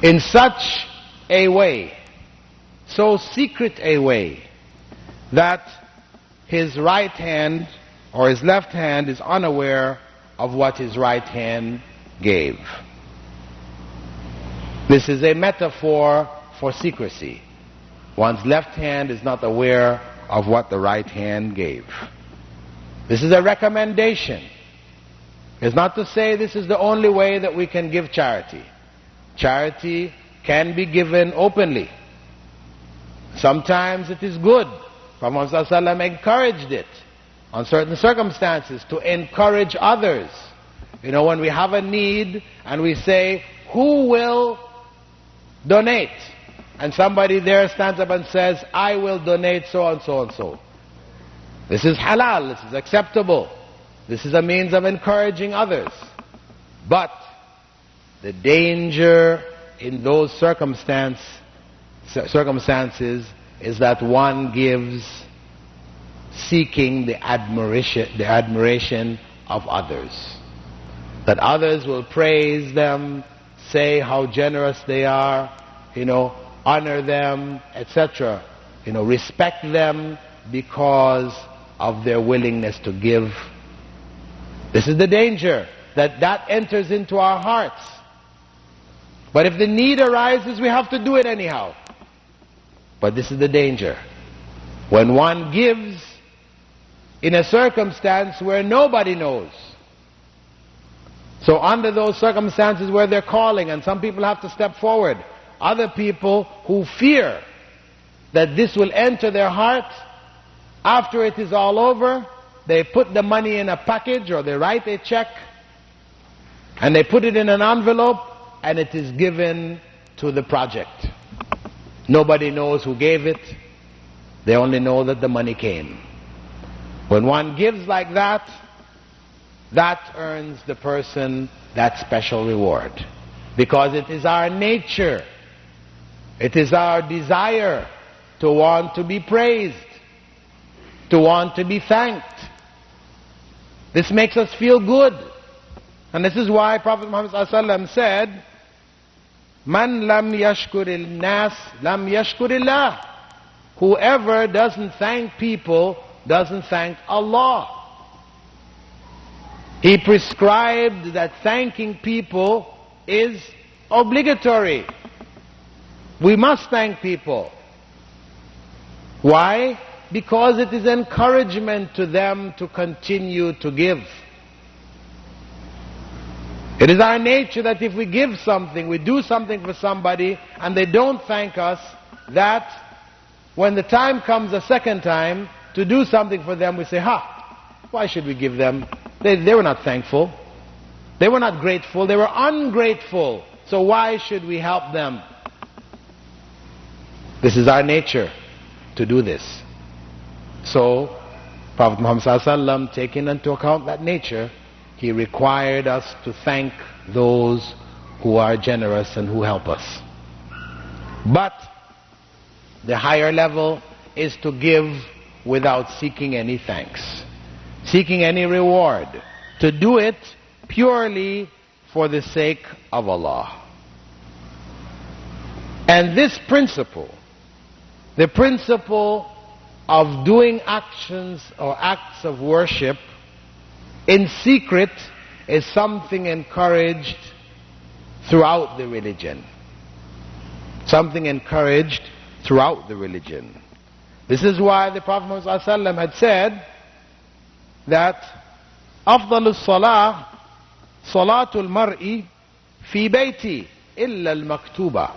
in such a way, so secret a way, that his right hand or his left hand is unaware of what his right hand gave. This is a metaphor for secrecy. One's left hand is not aware of what the right hand gave. This is a recommendation. It's not to say this is the only way that we can give charity. Charity can be given openly. Sometimes it is good. Prophet ﷺ encouraged it on certain circumstances to encourage others. You know, when we have a need and we say, who will donate? And somebody there stands up and says, I will donate so and so and so. This is halal, this is acceptable. This is a means of encouraging others. But the danger in those circumstances is that one gives seeking the admiration of others. That others will praise them, say how generous they are, honor them, etc. Respect them because of their willingness to give. This is the danger, that enters into our hearts. But if the need arises, we have to do it anyhow. But this is the danger. When one gives in a circumstance where nobody knows. So under those circumstances where they're calling and some people have to step forward, other people who fear that this will enter their heart, after it is all over, they put the money in a package or they write a check and they put it in an envelope and it is given to the project. Nobody knows who gave it. They only know that the money came. When one gives like that, that earns the person that special reward. Because it is our nature, it is our desire to want to be praised, to want to be thanked. This makes us feel good. And this is why Prophet Muhammad ﷺ said, Man lam yashkuril nas, lam yashkurillah. Whoever doesn't thank people doesn't thank Allah. He prescribed that thanking people is obligatory. We must thank people. Why? Because it is encouragement to them to continue to give. It is our nature that if we give something, we do something for somebody and they don't thank us, that when the time comes a second time to do something for them, we say, why should we give them? They were not thankful. They were not grateful. They were ungrateful. So why should we help them? This is our nature to do this. So, Prophet Muhammad ﷺ, taking into account that nature, he required us to thank those who are generous and who help us. But the higher level is to give without seeking any thanks, seeking any reward, to do it purely for the sake of Allah. And this principle, the principle of doing actions or acts of worship in secret, is something encouraged throughout the religion. Something encouraged throughout the religion. This is why the Prophet Muhammad ﷺ had said that أفضل الصلاة صلاة المرء في بيتي إلا المكتوبة.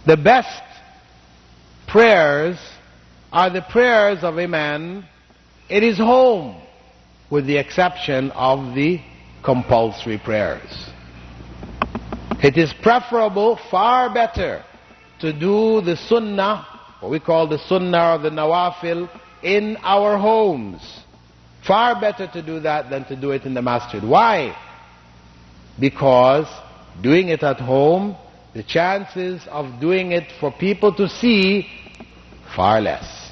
The best prayers are the prayers of a man in his home, with the exception of the compulsory prayers. It is preferable, far better, to do the sunnah, what we call the sunnah or the nawafil, in our homes. Far better to do that than to do it in the masjid. Why? Because doing it at home, the chances of doing it for people to see, far less.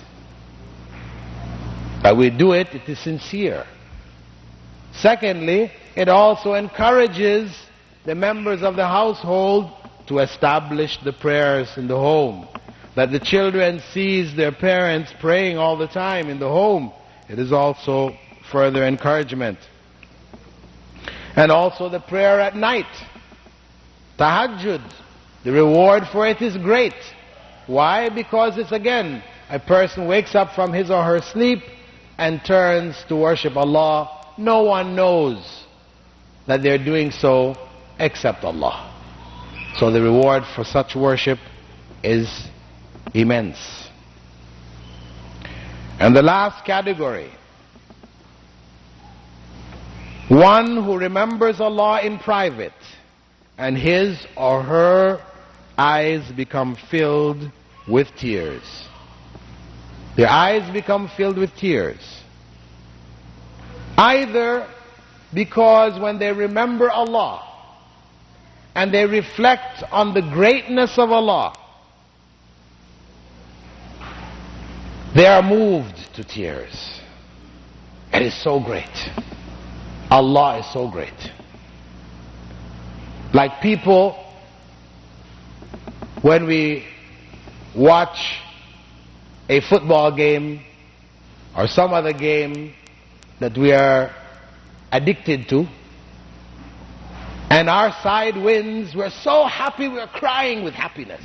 But we do it, it is sincere. Secondly, it also encourages the members of the household to establish the prayers in the home, that the children sees their parents praying all the time in the home. It is also further encouragement. And also the prayer at night, tahajjud, the reward for it is great. Why? Because it's again, a person wakes up from his or her sleep and turns to worship Allah. No one knows that they're doing so except Allah. So the reward for such worship is immense. And the last category, one who remembers Allah in private and his or her eyes become filled with tears. Their eyes become filled with tears. Either because when they remember Allah and they reflect on the greatness of Allah, they are moved to tears. It is so great. Allah is so great. Like people, when we watch a football game or some other game that we are addicted to, and our side wins, we're so happy, we're crying with happiness.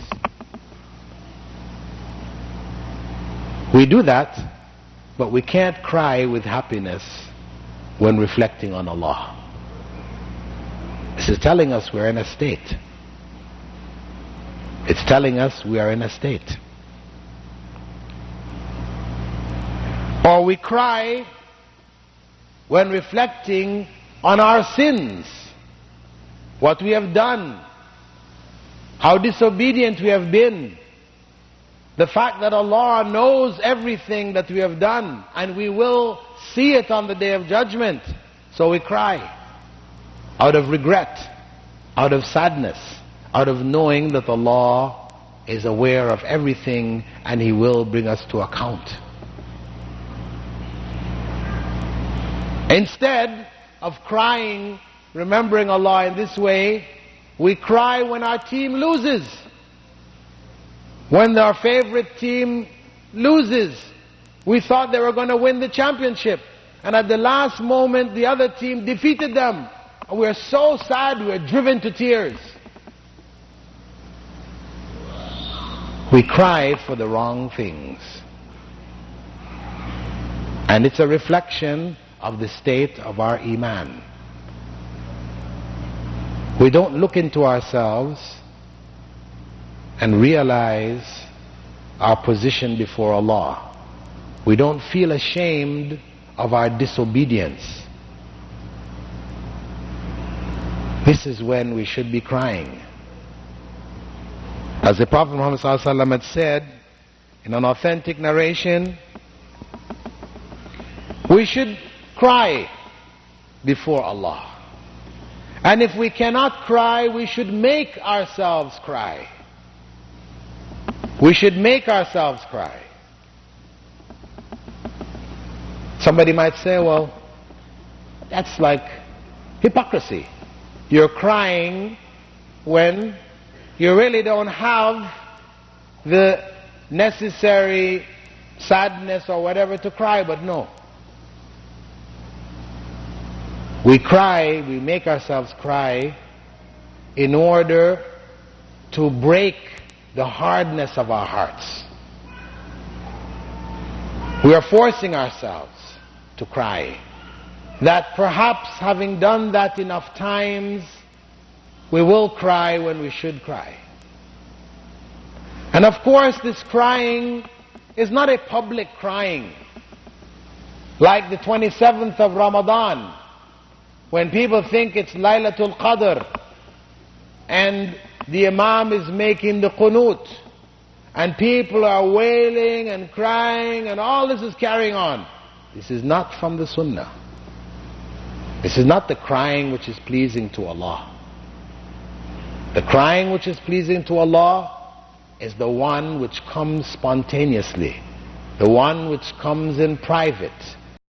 We do that, but we can't cry with happiness when reflecting on Allah. This is telling us we're in a state. It's telling us we are in a state. Or we cry when reflecting on our sins, what we have done, how disobedient we have been, the fact that Allah knows everything that we have done, and we will see it on the Day of Judgment. So we cry out of regret, out of sadness, out of knowing that Allah is aware of everything and He will bring us to account. Instead of crying, remembering Allah in this way, we cry when our team loses. When our favorite team loses. We thought they were going to win the championship, and at the last moment the other team defeated them. And we are so sad, we are driven to tears. We cry for the wrong things. And it's a reflection of the state of our iman. We don't look into ourselves and realize our position before Allah. We don't feel ashamed of our disobedience. This is when we should be crying. As the Prophet Muhammad ﷺ had said in an authentic narration, we should cry before Allah. And if we cannot cry, we should make ourselves cry. We should make ourselves cry. Somebody might say, well, that's like hypocrisy. You're crying when you really don't have the necessary sadness or whatever to cry. But no. We cry, we make ourselves cry in order to break the hardness of our hearts. We are forcing ourselves to cry. That perhaps having done that enough times, we will cry when we should cry. And of course this crying is not a public crying. Like the 27th of Ramadan, when people think it's Laylatul Qadr and the Imam is making the qunut and people are wailing and crying and all this is carrying on. This is not from the Sunnah. This is not the crying which is pleasing to Allah. The crying which is pleasing to Allah is the one which comes spontaneously, the one which comes in private,